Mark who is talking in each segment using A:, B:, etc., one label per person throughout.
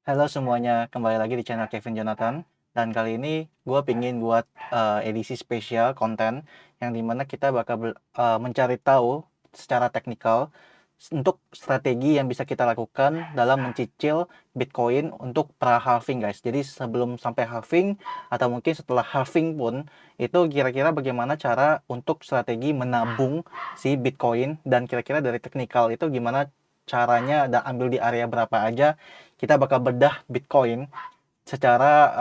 A: Halo semuanya, kembali lagi di channel Kevin Jonathan. Dan kali ini gue pingin buat edisi spesial konten yang dimana kita bakal mencari tahu secara teknikal untuk strategi yang bisa kita lakukan dalam mencicil Bitcoin untuk pra halving guys. Jadi sebelum sampai halving atau mungkin setelah halving pun itu kira-kira bagaimana cara untuk strategi menabung si Bitcoin dan kira-kira dari teknikal itu gimana caranya dan ambil di area berapa aja kita bakal bedah Bitcoin secara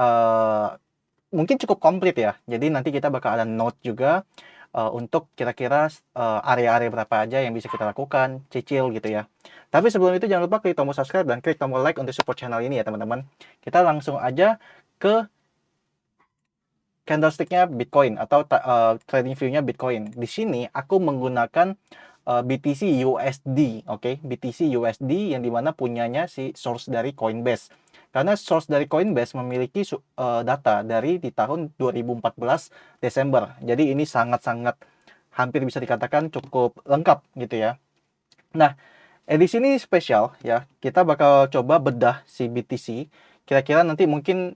A: mungkin cukup komplit ya. Jadi nanti kita bakal ada note juga untuk kira-kira area-area berapa aja yang bisa kita lakukan, cicil gitu ya. Tapi sebelum itu jangan lupa klik tombol subscribe dan klik tombol like untuk support channel ini ya teman-teman. Kita langsung aja ke candlesticknya Bitcoin atau trading view-nya Bitcoin. Di sini aku menggunakan BTC USD, oke, BTC USD yang dimana punyanya si source dari Coinbase. Karena source dari Coinbase memiliki data dari di tahun 2014 Desember. Jadi ini sangat-sangat hampir bisa dikatakan cukup lengkap gitu ya. Nah, edisi ini spesial ya. Kita bakal coba bedah si BTC. Kira-kira nanti mungkin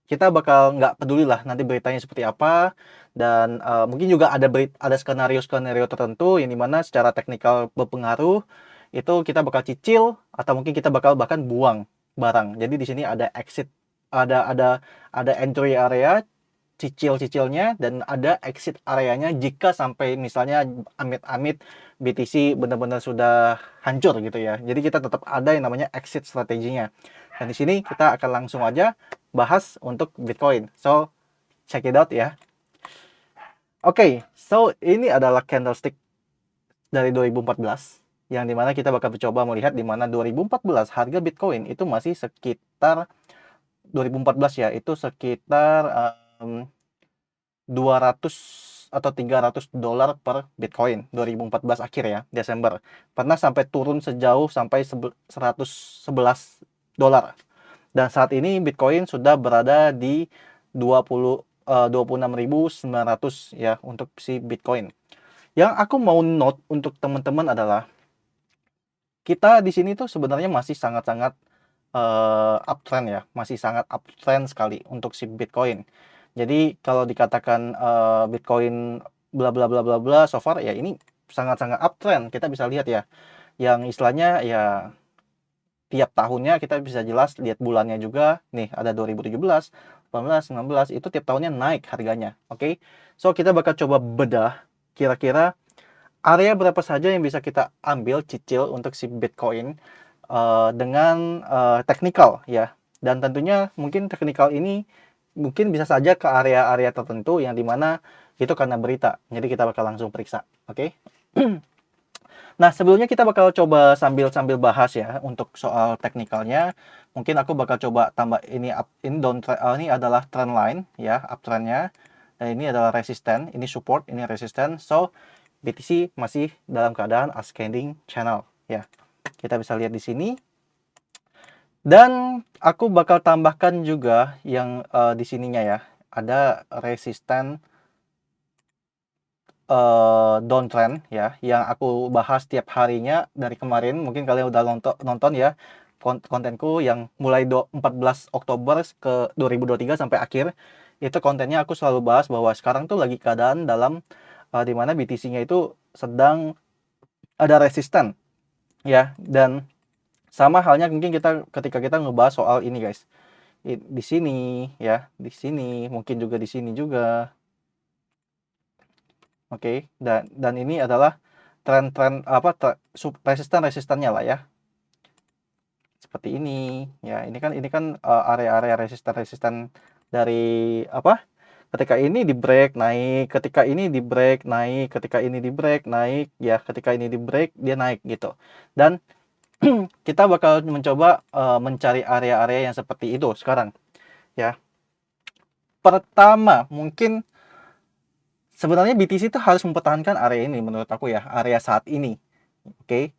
A: kita bakal nggak peduli lah nanti beritanya seperti apa dan mungkin juga ada skenario-skenario tertentu yang dimana secara teknikal berpengaruh itu kita bakal cicil atau mungkin kita bakal bahkan buang barang. Jadi di sini ada exit, ada entry area cicil-cicilnya dan ada exit areanya jika sampai misalnya amit-amit BTC benar-benar sudah hancur gitu ya. Jadi kita tetap ada yang namanya exit strateginya. Dan di sini kita akan langsung aja bahas untuk Bitcoin. So, check it out ya. Oke, so ini adalah candlestick dari 2014 yang dimana kita bakal coba melihat di mana 2014 harga Bitcoin itu masih sekitar 2014 ya, itu sekitar 200 atau 300 dolar per Bitcoin 2014 akhir ya, Desember. Pernah sampai turun sejauh sampai 111 dolar. Dan saat ini Bitcoin sudah berada di 26.900 ya untuk si Bitcoin. Yang aku mau note untuk teman-teman adalah kita di sini tuh sebenarnya masih sangat-sangat uptrend ya, masih sangat uptrend sekali untuk si Bitcoin. Jadi kalau dikatakan Bitcoin bla bla bla bla bla so far ya ini sangat-sangat uptrend. Kita bisa lihat ya, yang istilahnya ya tiap tahunnya kita bisa jelas lihat bulannya juga. Nih ada 2017, 18, 19 itu tiap tahunnya naik harganya. Oke. So kita bakal coba bedah kira-kira area berapa saja yang bisa kita ambil cicil untuk si Bitcoin dengan teknikal ya. Dan tentunya mungkin teknikal ini mungkin bisa saja ke area-area tertentu yang dimana itu karena berita. Jadi kita bakal langsung periksa. Oke. Nah, sebelumnya kita bakal coba sambil bahas ya untuk soal teknikalnya. Mungkin aku bakal coba tambah ini adalah trend line ya, uptrendnya. Dan ini adalah resisten, ini support, ini resisten. So, BTC masih dalam keadaan ascending channel ya. Kita bisa lihat di sini. Dan aku bakal tambahkan juga yang di sininya ya. Ada resisten downtrend ya yang aku bahas tiap harinya dari kemarin. Mungkin kalian udah nonton ya kontenku yang mulai 14 Oktober ke 2023 sampai akhir. Itu kontennya aku selalu bahas bahwa sekarang tuh lagi keadaan dalam di mana BTC-nya itu sedang ada resisten ya, dan sama halnya mungkin kita ketika kita ngebahas soal ini guys. Di sini ya, di sini mungkin juga di sini juga. Oke, dan ini adalah tren-tren apa resisten-resistennya lah ya. Seperti ini. Ya, ini kan area-area resisten-resisten dari apa? Ketika ini di break naik, ketika ini di break naik, ketika ini di break naik, ya ketika ini di break dia naik gitu. Dan kita bakal mencoba mencari area-area yang seperti itu sekarang ya. Pertama, mungkin sebenarnya BTC itu harus mempertahankan area ini menurut aku ya, area saat ini. Oke.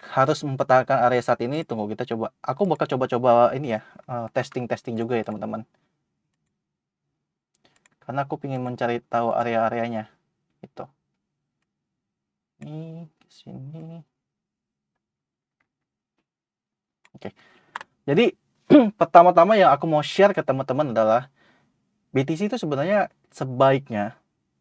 A: Harus mempertahankan area saat ini. Tunggu kita coba. Aku bakal coba-coba ini ya, testing-testing juga ya teman-teman. Karena aku ingin mencari tahu area-areanya. Itu. Ini ke sini. Oke. Jadi pertama-tama yang aku mau share ke teman-teman adalah BTC itu sebenarnya sebaiknya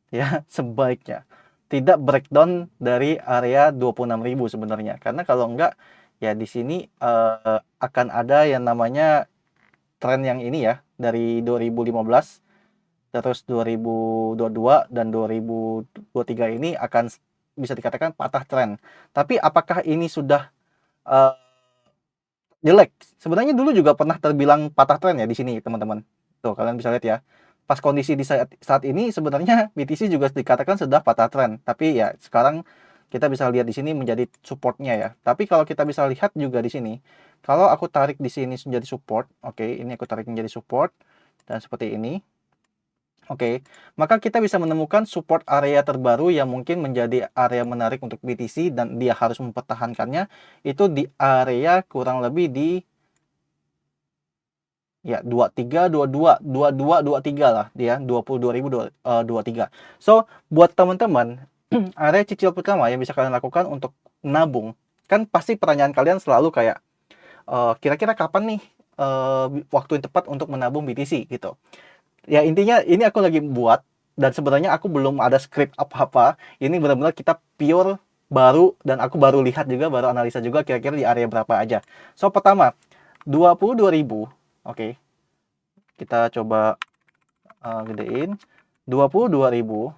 A: ya sebaiknya tidak breakdown dari area 26.000 sebenarnya, karena kalau enggak ya di sini akan ada yang namanya tren yang ini ya dari 2015 terus 2022 dan 2023 ini akan bisa dikatakan patah tren. Tapi apakah ini sudah uh, jelek? Sebenarnya dulu juga pernah terbilang patah tren ya di sini teman-teman. Tuh kalian bisa lihat ya. Pas kondisi di saat ini sebenarnya BTC juga dikatakan sudah patah tren. Tapi ya sekarang kita bisa lihat di sini menjadi supportnya ya. Tapi kalau kita bisa lihat juga di sini, kalau aku tarik di sini menjadi support, oke, ini aku tarik menjadi support dan seperti ini. Oke, maka kita bisa menemukan support area terbaru yang mungkin menjadi area menarik untuk BTC dan dia harus mempertahankannya itu di area kurang lebih di ya 23 lah dia 22.023. So, buat teman-teman, area cicil pertama yang bisa kalian lakukan untuk nabung. Kan pasti pertanyaan kalian selalu kayak kira-kira kapan nih waktu yang tepat untuk menabung BTC gitu. Ya intinya ini aku lagi buat dan sebenarnya aku belum ada script apa-apa. Ini benar-benar kita pure baru dan aku baru lihat juga, baru analisa juga kira-kira di area berapa aja. So pertama 22.000. Oke. Kita coba gedein 22.000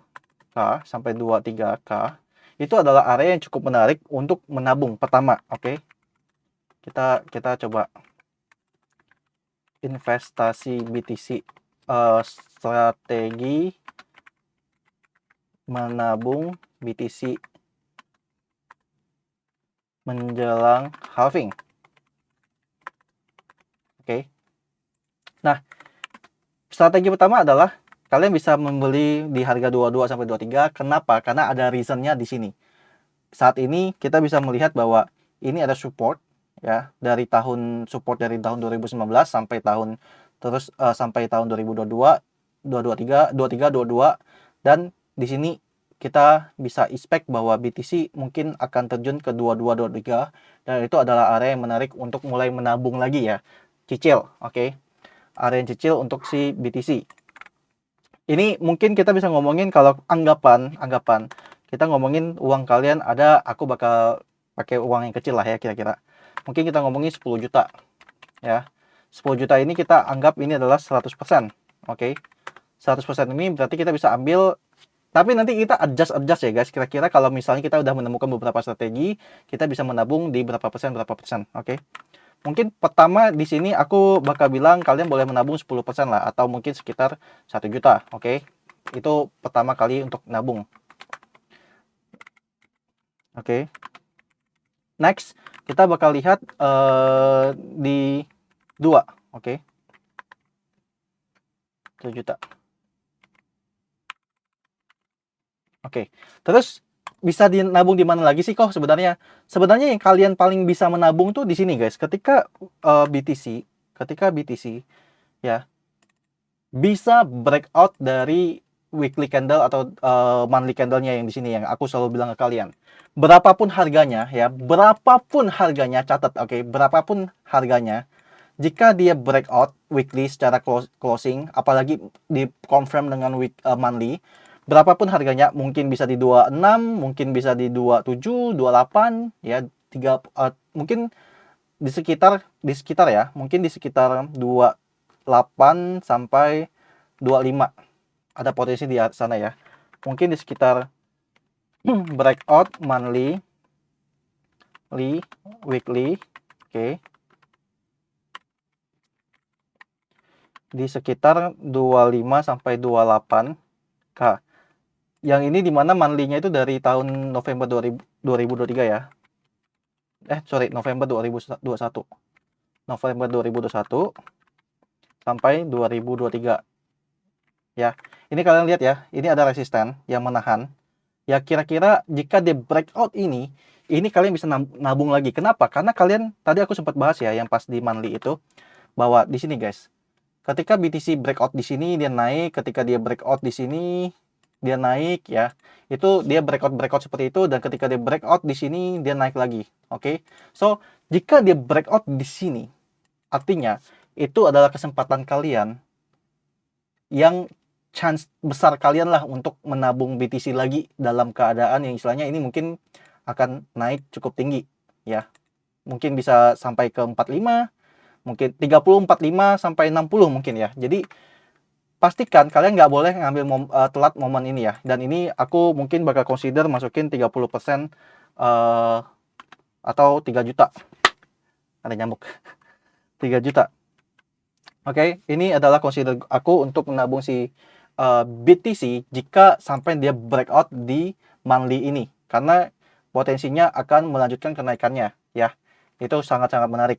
A: K sampai 23K. Itu adalah area yang cukup menarik untuk menabung pertama, oke. Kita coba investasi BTC, strategi menabung BTC menjelang halving. Oke. Nah, strategi pertama adalah kalian bisa membeli di harga 22 sampai 23. Kenapa? Karena ada reasonnya di sini. Saat ini kita bisa melihat bahwa ini ada support ya dari tahun 2019 sampai tahun sampai tahun 2022, 2023, 23, 22 dan di sini kita bisa expect bahwa BTC mungkin akan terjun ke 22, 23 dan itu adalah area yang menarik untuk mulai menabung lagi ya. Cicil, oke. Area yang cicil untuk si BTC. Ini mungkin kita bisa ngomongin kalau anggapan kita ngomongin uang kalian ada, aku bakal pakai uang yang kecil lah ya kira-kira. Mungkin kita ngomongin 10 juta ya. 10 juta ini kita anggap ini adalah 100%. Oke. 100% ini berarti kita bisa ambil, tapi nanti kita adjust ya guys. Kira-kira kalau misalnya kita udah menemukan beberapa strategi, kita bisa menabung di berapa persen. Oke. Mungkin pertama di sini aku bakal bilang kalian boleh menabung 10% lah atau mungkin sekitar 1 juta, oke. Itu pertama kali untuk nabung. Oke. Next, kita bakal lihat di 2, oke. 1 juta. Oke. Terus bisa dinabung di mana lagi sih kok sebenarnya? Sebenarnya yang kalian paling bisa menabung tuh di sini guys. Ketika BTC ya bisa breakout dari weekly candle atau monthly candle-nya yang di sini yang aku selalu bilang ke kalian. Berapapun harganya ya, catat oke, berapapun harganya, jika dia breakout weekly secara closing, apalagi di confirm dengan monthly, berapapun harganya, mungkin bisa di 26, mungkin bisa di 27, 28 ya, mungkin di sekitar ya, mungkin di sekitar 28 sampai 25 ada potensi di sana ya. Mungkin di sekitar breakout monthly, weekly, oke. Di sekitar 25 sampai 28K. Yang ini dimana monthly-nya itu dari tahun November 2023 ya. November 2021. November 2021 sampai 2023. Ya, ini kalian lihat ya, ini ada resisten yang menahan. Ya kira-kira jika dia breakout ini kalian bisa nabung lagi. Kenapa? Karena kalian tadi aku sempat bahas ya yang pas di monthly itu bahwa di sini guys. Ketika BTC breakout di sini dia naik, ketika dia breakout di sini dia naik ya. Itu dia breakout seperti itu dan ketika dia breakout di sini dia naik lagi. Oke. So, jika dia breakout di sini artinya itu adalah kesempatan kalian yang chance besar kalian lah untuk menabung BTC lagi dalam keadaan yang istilahnya ini mungkin akan naik cukup tinggi ya. Mungkin bisa sampai ke 45, mungkin 30, 45 sampai 60 mungkin ya. Jadi pastikan kalian nggak boleh ngambil telat momen ini ya. Dan ini aku mungkin bakal consider masukin 30% atau 3 juta. Ada nyamuk. 3 juta. Oke, ini adalah consider aku untuk menabung si BTC jika sampai dia breakout di monthly ini. Karena potensinya akan melanjutkan kenaikannya ya. Itu sangat-sangat menarik.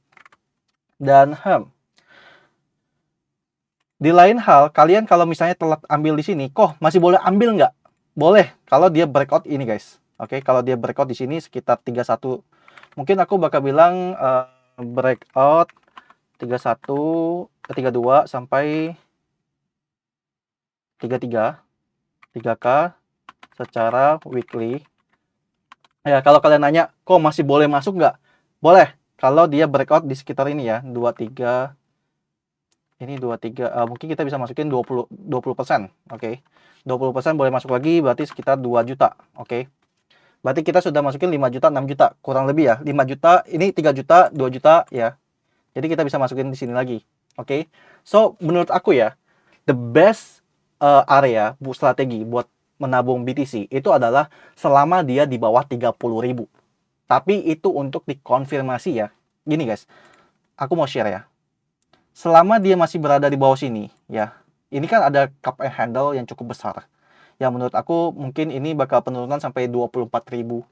A: Dan di lain hal, kalian kalau misalnya telat ambil di sini, kok masih boleh ambil nggak? Boleh, kalau dia breakout ini guys. Oke, kalau dia breakout di sini sekitar 31. Mungkin aku bakal bilang breakout 31, 32 sampai 33, 3K secara weekly. Ya, kalau kalian nanya, kok masih boleh masuk nggak? Boleh, kalau dia breakout di sekitar ini ya, 23, ini 23, mungkin kita bisa masukin 20%, oke. 20% boleh masuk lagi, berarti sekitar 2 juta, oke. Berarti kita sudah masukin 5 juta, 6 juta, kurang lebih ya. 5 juta, ini 3 juta, 2 juta ya. Jadi kita bisa masukin di sini lagi, oke. So, menurut aku ya, the best area strategi buat menabung BTC itu adalah selama dia di bawah 30.000. Tapi itu untuk dikonfirmasi ya. Gini guys, aku mau share ya. Selama dia masih berada di bawah sini ya, ini kan ada cup and handle yang cukup besar. Yang menurut aku mungkin ini bakal penurunan sampai 24.000.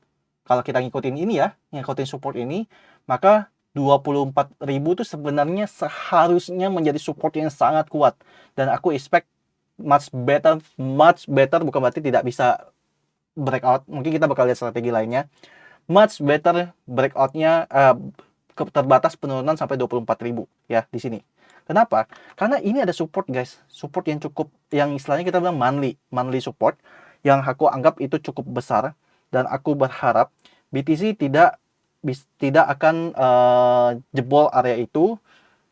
A: Kalau kita ngikutin ini ya, ngikutin support ini, maka 24.000 itu sebenarnya seharusnya menjadi support yang sangat kuat. Dan aku expect much better bukan berarti tidak bisa breakout. Mungkin kita bakal lihat strategi lainnya. Much better breakoutnya terbatas penurunan sampai 24.000 ya di sini. Kenapa? Karena ini ada support guys, support yang cukup, yang istilahnya kita bilang monthly support, yang aku anggap itu cukup besar, dan aku berharap BTC tidak akan jebol area itu,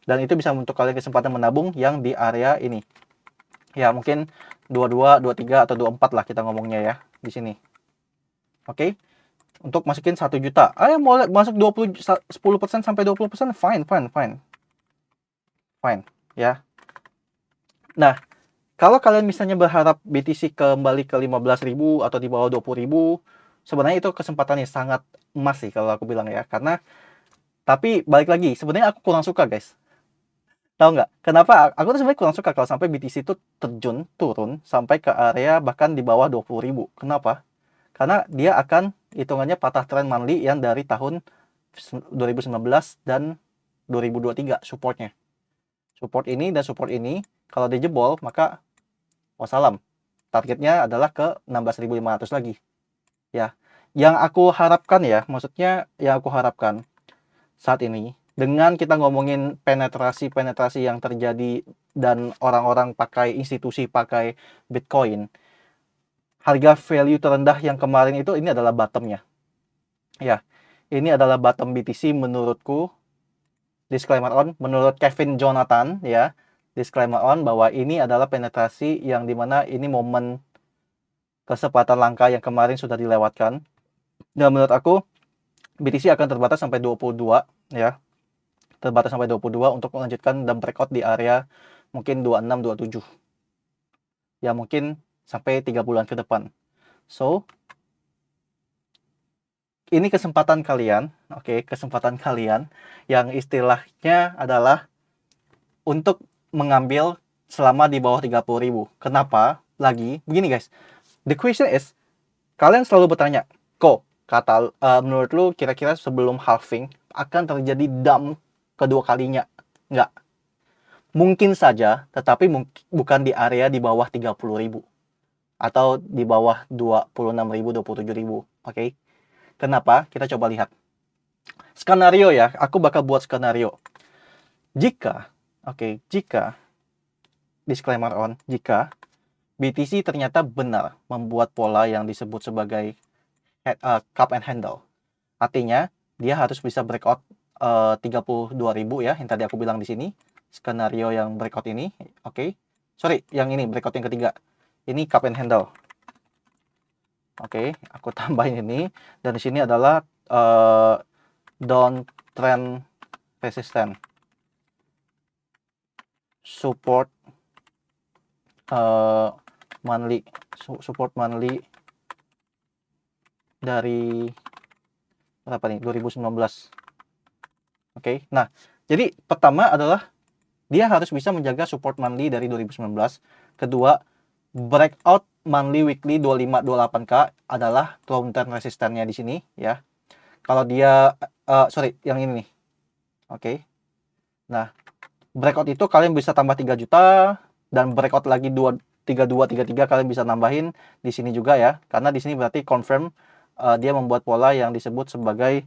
A: dan itu bisa untuk kalian kesempatan menabung yang di area ini. Ya mungkin 22, 23 atau 24 lah kita ngomongnya ya di sini. Oke. Untuk masukin 1 juta. Ayo mau masuk 10% sampai 20%, fine ya. Nah, kalau kalian misalnya berharap BTC kembali ke 15.000 atau di bawah 20.000, sebenarnya itu kesempatan yang sangat emas sih kalau aku bilang ya. Karena tapi balik lagi, sebenarnya aku kurang suka guys. Tahu nggak? Kenapa? Aku tuh sebenarnya kurang suka kalau sampai BTC itu turun sampai ke area bahkan di bawah 20.000. Kenapa? Karena dia akan hitungannya patah tren monthly yang dari tahun 2019 dan 2023 supportnya. Support ini dan support ini, kalau dijebol maka wassalam. Targetnya adalah ke 16.500 lagi. Ya, yang aku harapkan ya, maksudnya yang aku harapkan saat ini, dengan kita ngomongin penetrasi yang terjadi dan orang-orang pakai institusi pakai Bitcoin, harga value terendah yang kemarin itu ini adalah bottomnya. Ya, ini adalah bottom BTC menurutku. Disclaimer on, menurut Kevin Jonathan ya, disclaimer on bahwa ini adalah penetrasi yang dimana ini momen kesempatan langka yang kemarin sudah dilewatkan. Dan menurut aku BTC akan terbatas sampai 22 ya. Terbatas sampai 22 untuk melanjutkan dan breakout di area mungkin 26, 27. Ya mungkin sampai 3 bulan ke depan. So, ini kesempatan kalian, oke, kesempatan kalian yang istilahnya adalah untuk mengambil selama di bawah 30.000. Kenapa? Lagi, begini guys. The question is, kalian selalu bertanya, kok menurut lu kira-kira sebelum halving akan terjadi dump kedua kalinya? Enggak. Mungkin saja, tetapi bukan di area di bawah 30.000 atau di bawah 26.000, 27.000. Oke. Kenapa? Kita coba lihat. Skenario ya, aku bakal buat skenario. Jika disclaimer on, jika BTC ternyata benar membuat pola yang disebut sebagai cup and handle. Artinya, dia harus bisa breakout 32.000 ya, yang tadi aku bilang di sini. skenario yang breakout ini, oke. Sorry, yang ini breakout yang ketiga. Ini cup and handle. Oke, aku tambahin ini, dan di sini adalah downtrend resistance, support monthly, support monthly dari berapa nih? 2019. Oke. Nah, jadi pertama adalah dia harus bisa menjaga support monthly dari 2019. Kedua, breakout monthly weekly 25-28K adalah downtrend resistannya di sini ya. Kalau dia sorry, yang ini nih. Oke. Nah, breakout itu kalian bisa tambah 3 juta, dan breakout lagi 3233 kalian bisa nambahin di sini juga ya. Karena di sini berarti confirm dia membuat pola yang disebut sebagai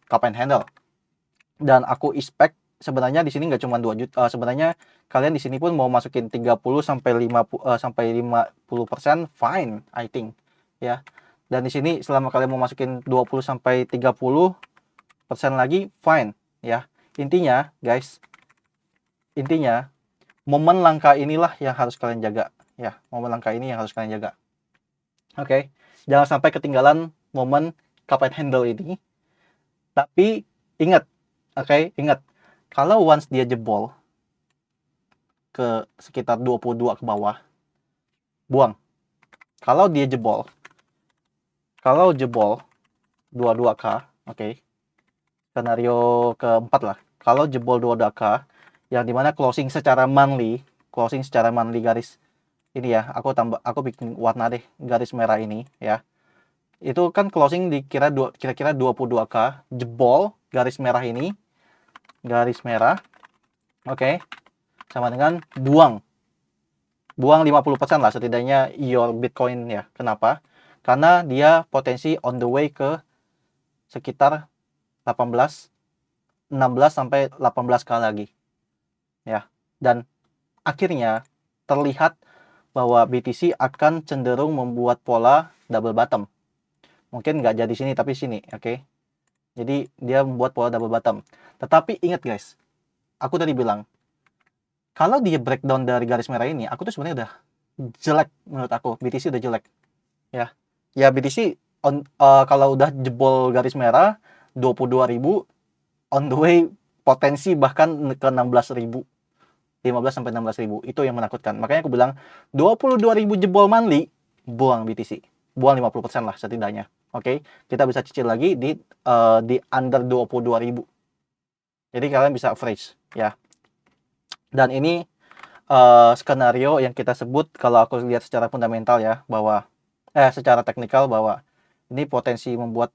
A: cup and handle. Dan aku expect sebenarnya di sini nggak cuma 2 juta, sebenarnya kalian di sini pun mau masukin 30 sampai 50% fine, I think ya. Dan di sini selama kalian mau masukin 20 sampai 30% lagi fine ya. Intinya guys, intinya momen langka inilah yang harus kalian jaga ya. Momen langka ini yang harus kalian jaga. Oke. Jangan sampai ketinggalan momen cup and handle ini. Tapi ingat, oke, ingat, kalau once dia jebol ke sekitar 22 ke bawah, buang. Kalau dia jebol, kalau jebol 22K, oke, skenario keempat lah. Kalau jebol 22K, yang dimana closing secara monthly garis ini ya, aku bikin warna deh, garis merah ini ya. Itu kan closing kira-kira 22K, jebol garis merah ini, garis merah, oke, sama dengan buang 50% lah setidaknya your Bitcoin ya. Kenapa? Karena dia potensi on the way ke sekitar 16 sampai 18 kali lagi ya. Dan akhirnya terlihat bahwa BTC akan cenderung membuat pola double bottom. Mungkin nggak jadi sini tapi sini, oke. Jadi dia membuat pola double bottom. Tetapi ingat guys, aku tadi bilang kalau dia breakdown dari garis merah ini, aku tuh sebenarnya udah jelek menurut aku. BTC udah jelek ya. Ya BTC kalau udah jebol garis merah 22.000 on the way, potensi bahkan ke 16.000, 15 sampai 16.000. Itu yang menakutkan. Makanya aku bilang 22.000 jebol monthly, buang BTC. Buang 50% lah setidaknya. Oke, kita bisa cicil lagi di under 22.000. Jadi kalian bisa average ya. Dan ini skenario yang kita sebut, kalau aku lihat secara fundamental ya, bahwa secara teknikal, bahwa ini potensi membuat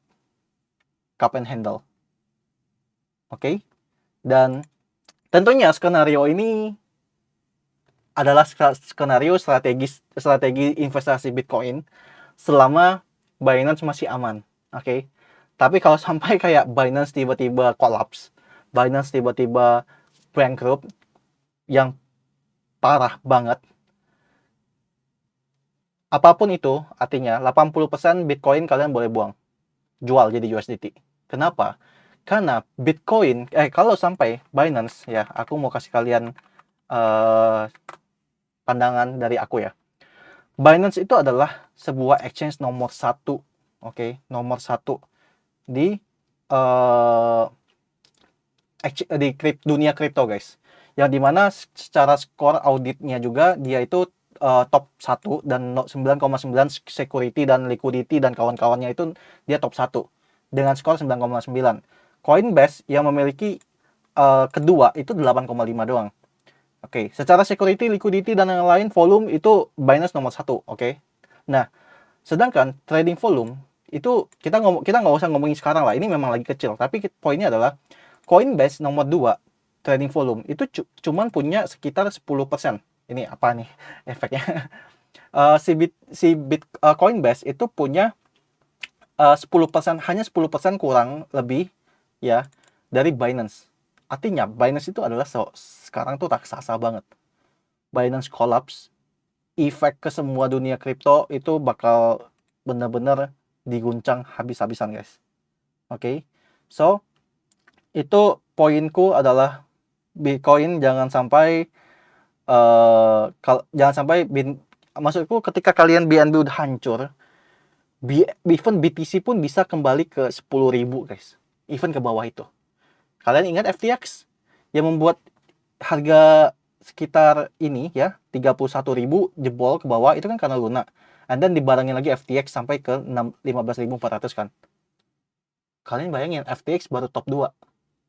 A: cup and handle. Oke. Dan tentunya skenario ini adalah skenario strategi investasi Bitcoin selama Binance masih aman. Oke. Tapi kalau sampai kayak Binance tiba-tiba collapse, Binance tiba-tiba bankrupt yang parah banget, apapun itu, artinya 80% Bitcoin kalian boleh buang. Jual jadi USDT. Kenapa? Karena Bitcoin, kalau sampai Binance ya, aku mau kasih kalian pandangan dari aku ya. Binance itu adalah sebuah exchange nomor 1, oke, nomor 1 di dunia kripto guys. Yang dimana secara skor auditnya juga dia itu top 1 dan 9,9 security dan liquidity dan kawan-kawannya itu dia top 1 dengan skor 9,9. Coinbase yang memiliki kedua itu 8,5 doang. Oke, secara security, liquidity dan yang lain, volume itu Binance nomor 1, oke. Nah, sedangkan trading volume itu kita nggak usah ngomongin sekarang lah, ini memang lagi kecil, tapi poinnya adalah Coinbase nomor 2 trading volume itu cuman punya sekitar 10%. Ini apa nih efeknya? Coinbase itu punya 10%, hanya 10% kurang lebih ya dari Binance. Artinya Binance itu adalah sekarang tuh raksasa banget. Binance collapse, efek ke semua dunia kripto itu bakal bener-bener diguncang habis-habisan guys. Oke. So, itu poinku adalah Bitcoin jangan sampai jangan sampai maksudku ketika kalian BNB udah hancur, even BTC pun bisa kembali ke 10.000 guys, even ke bawah itu. Kalian ingat FTX yang membuat harga sekitar ini ya 31.000 jebol ke bawah, itu kan karena Luna, and then dibarengin lagi FTX sampai ke 15.400 kan. Kalian bayangin FTX baru top 2,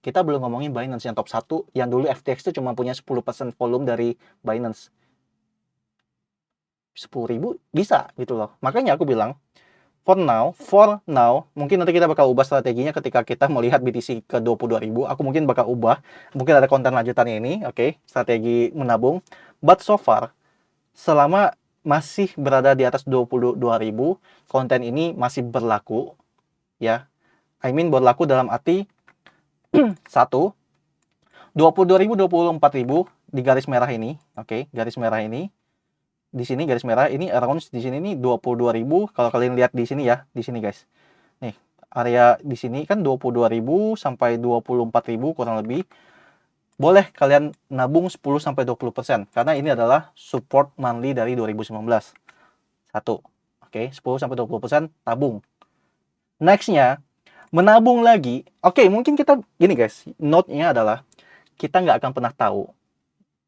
A: kita belum ngomongin Binance yang top 1, yang dulu FTX itu cuma punya 10% volume dari Binance. 10.000 bisa gitu loh. Makanya aku bilang for now, mungkin nanti kita bakal ubah strateginya ketika kita melihat BTC ke 22.000. Aku mungkin bakal ubah, mungkin ada konten lanjutannya ini, oke, strategi menabung. But so far, selama masih berada di atas 22.000, konten ini masih berlaku, ya. I mean berlaku dalam arti, 1, 22.000, 24.000 di garis merah ini, oke, garis merah ini. Di sini garis merah ini around di sini nih 22.000. Kalau kalian lihat di sini ya, di sini guys. Nih, area di sini kan 22.000 sampai 24.000 kurang lebih. Boleh kalian nabung 10 sampai 20% karena ini adalah support monthly dari 2019. Satu. Oke, 10 sampai 20% tabung. Next-nya, menabung lagi. Oke, mungkin kita gini guys, note-nya adalah kita nggak akan pernah tahu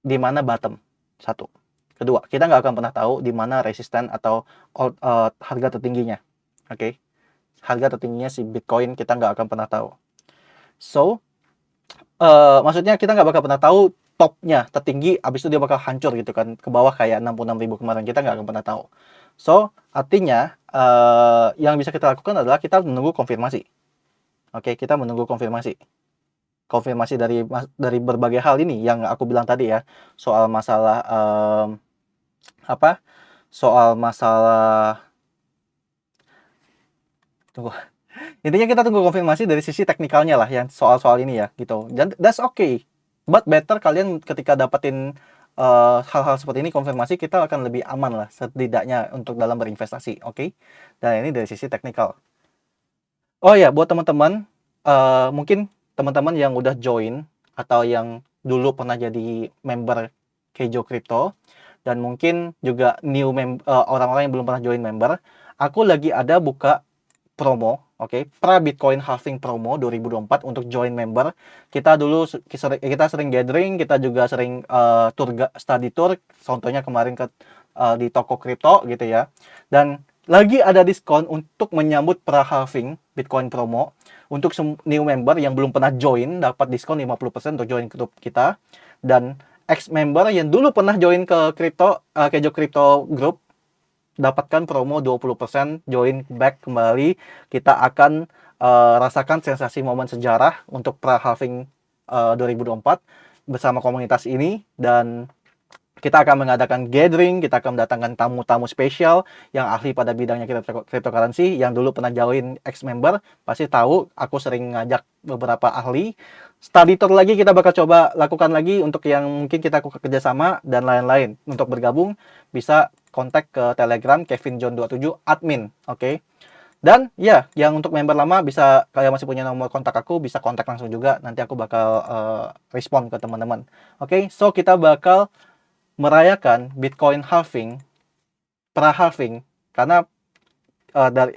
A: di mana bottom. Satu. Kedua, kita nggak akan pernah tahu di mana resisten atau harga tertingginya. Oke, harga tertingginya si Bitcoin kita nggak akan pernah tahu. So, maksudnya kita nggak bakal pernah tahu topnya tertinggi, abis itu dia bakal hancur gitu kan, ke bawah kayak 66.000 kemarin, kita nggak akan pernah tahu. So, artinya yang bisa kita lakukan adalah kita menunggu konfirmasi. Oke, kita menunggu konfirmasi. Konfirmasi dari berbagai hal ini yang aku bilang tadi ya, soal masalah soal masalah tunggu, intinya kita tunggu konfirmasi dari sisi teknikalnya lah yang soal-soal ini ya gitu, dan that's okay, but better kalian ketika dapetin hal-hal seperti ini konfirmasi, kita akan lebih aman lah setidaknya untuk dalam berinvestasi, oke? Dan ini dari sisi teknikal. Oh ya, buat teman-teman, mungkin teman-teman yang udah join atau yang dulu pernah jadi member Kejo Crypto, dan mungkin juga orang-orang yang belum pernah join member, aku lagi ada buka promo, oke, pra Bitcoin halving promo 2024 untuk join member. Kita dulu kita sering gathering, kita juga sering study tour, contohnya kemarin di toko kripto gitu ya. Dan lagi ada diskon untuk menyambut pra halving Bitcoin promo. Untuk new member yang belum pernah join dapat diskon 50% untuk join grup kita. Dan ex member yang dulu pernah join ke Kejo Crypto Group dapatkan promo 20% join back kembali. Kita akan rasakan sensasi momen sejarah untuk pra halving 2024 bersama komunitas ini, dan kita akan mengadakan gathering, kita akan mendatangkan tamu-tamu spesial yang ahli pada bidangnya cryptocurrency. Yang dulu pernah join ex-member pasti tahu aku sering ngajak beberapa ahli. Study tour lagi kita bakal coba lakukan lagi untuk yang mungkin kita kerjasama dan lain-lain. Untuk bergabung bisa kontak ke Telegram Kevin John 27 admin, oke? Dan ya, yang untuk member lama bisa, kalian masih punya nomor kontak aku, bisa kontak langsung juga. Nanti aku bakal respon ke teman-teman. Oke, so kita bakal merayakan Bitcoin halving, pra halving, karena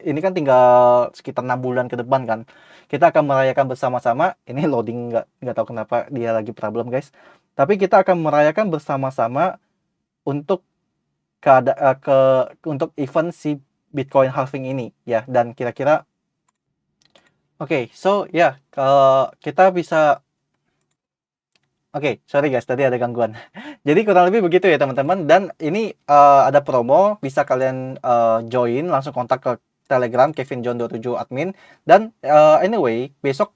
A: ini kan tinggal sekitar 6 bulan ke depan kan. Kita akan merayakan bersama-sama. Ini loading nggak tahu kenapa dia lagi problem guys. Tapi kita akan merayakan bersama-sama untuk untuk event si Bitcoin halving ini ya. Dan kira-kira oke, so ya, kalau kita bisa. Oke, sorry guys, tadi ada gangguan. Jadi kurang lebih begitu ya teman-teman. Dan ini ada promo, bisa kalian join, langsung kontak ke Telegram Kevin John 27 admin. Dan anyway, besok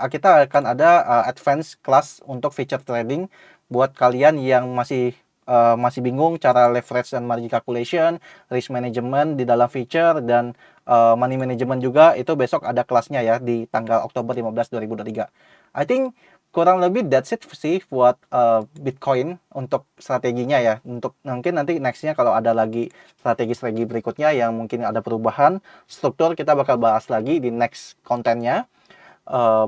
A: kita akan ada advance class untuk feature trading buat kalian yang masih bingung cara leverage dan margin calculation, risk management di dalam feature, dan money management juga. Itu besok ada kelasnya ya di tanggal Oktober 15 2023. I think kurang lebih that's it sih buat Bitcoin untuk strateginya ya. Untuk mungkin nanti nextnya kalau ada lagi strategi berikutnya yang mungkin ada perubahan struktur, kita bakal bahas lagi di next kontennya.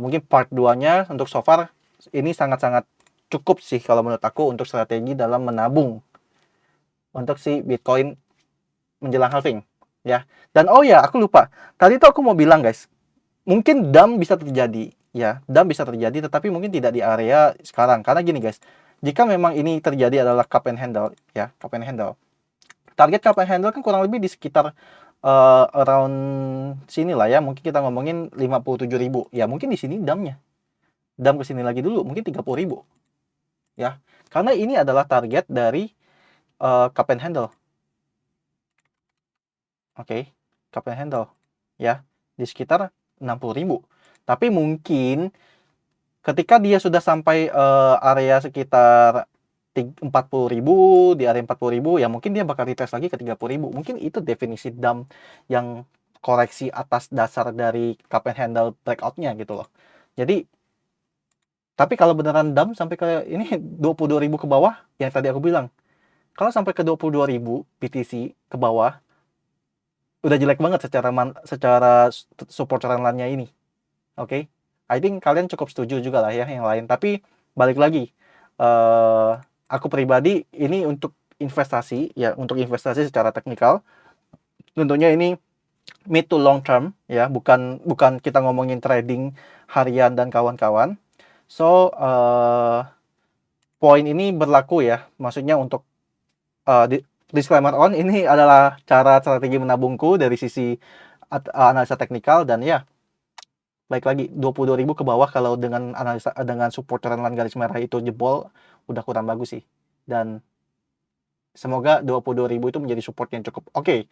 A: Mungkin part 2 nya. Untuk so far ini sangat-sangat cukup sih kalau menurut aku untuk strategi dalam menabung untuk si Bitcoin menjelang halving ya. Dan oh ya, aku lupa. Tadi tuh aku mau bilang guys, mungkin dump bisa terjadi ya, dump bisa terjadi tetapi mungkin tidak di area sekarang. Karena gini guys, jika memang ini terjadi adalah cup and handle ya, cup and handle. Target cup and handle kan kurang lebih di sekitar around sini lah ya. Mungkin kita ngomongin 57.000. Ya, mungkin di sini dumpnya. Dump ke sini lagi dulu, mungkin 30.000 ya. Karena ini adalah target dari cup and handle. Oke, cup and handle ya, di sekitar 60.000. Tapi mungkin ketika dia sudah sampai area sekitar 40.000, di area 40.000 ya mungkin dia bakal retest lagi ke 30.000. Mungkin itu definisi dump yang koreksi atas dasar dari cup and handle breakout-nya gitu loh. Jadi tapi kalau beneran dump sampai ke ini 22.000 ke bawah yang tadi aku bilang, kalau sampai ke 22.000 BTC ke bawah udah jelek banget secara support trendline-nya ini. Oke, I think kalian cukup setuju juga lah ya yang lain. Tapi balik lagi, aku pribadi ini untuk investasi ya, untuk investasi secara teknikal. Tentunya ini mid to long term ya, bukan kita ngomongin trading harian dan kawan-kawan. So poin ini berlaku ya, maksudnya untuk disclaimer on, ini adalah cara strategi menabungku dari sisi analisa teknikal. Dan ya baik lagi 22.000 ke bawah kalau dengan analisa dengan support trendline garis merah itu jebol udah kurang bagus sih. Dan semoga 22.000 itu menjadi support yang cukup oke.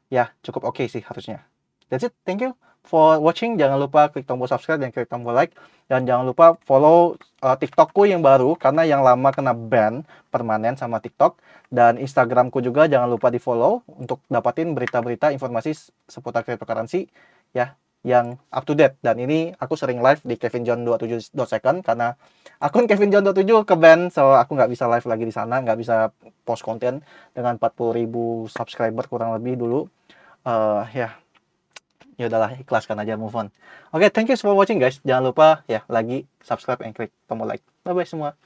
A: Ya, cukup oke sih harusnya. That's it. Thank you for watching. Jangan lupa klik tombol subscribe dan klik tombol like. Dan jangan lupa follow TikTokku yang baru karena yang lama kena ban permanen sama TikTok. Dan Instagramku juga jangan lupa di follow untuk dapatin berita-berita informasi seputar cryptocurrency ya, yang up to date. Dan ini aku sering live di kevinjohn27.second karena akun kevinjohn27 ke ban, so aku nggak bisa live lagi di sana, nggak bisa post konten dengan 40.000 subscriber kurang lebih dulu. Ya, ya udahlah, ikhlaskan aja, move on. Oke, thank you for watching guys. Jangan lupa ya lagi subscribe and klik tombol like. Bye bye semua.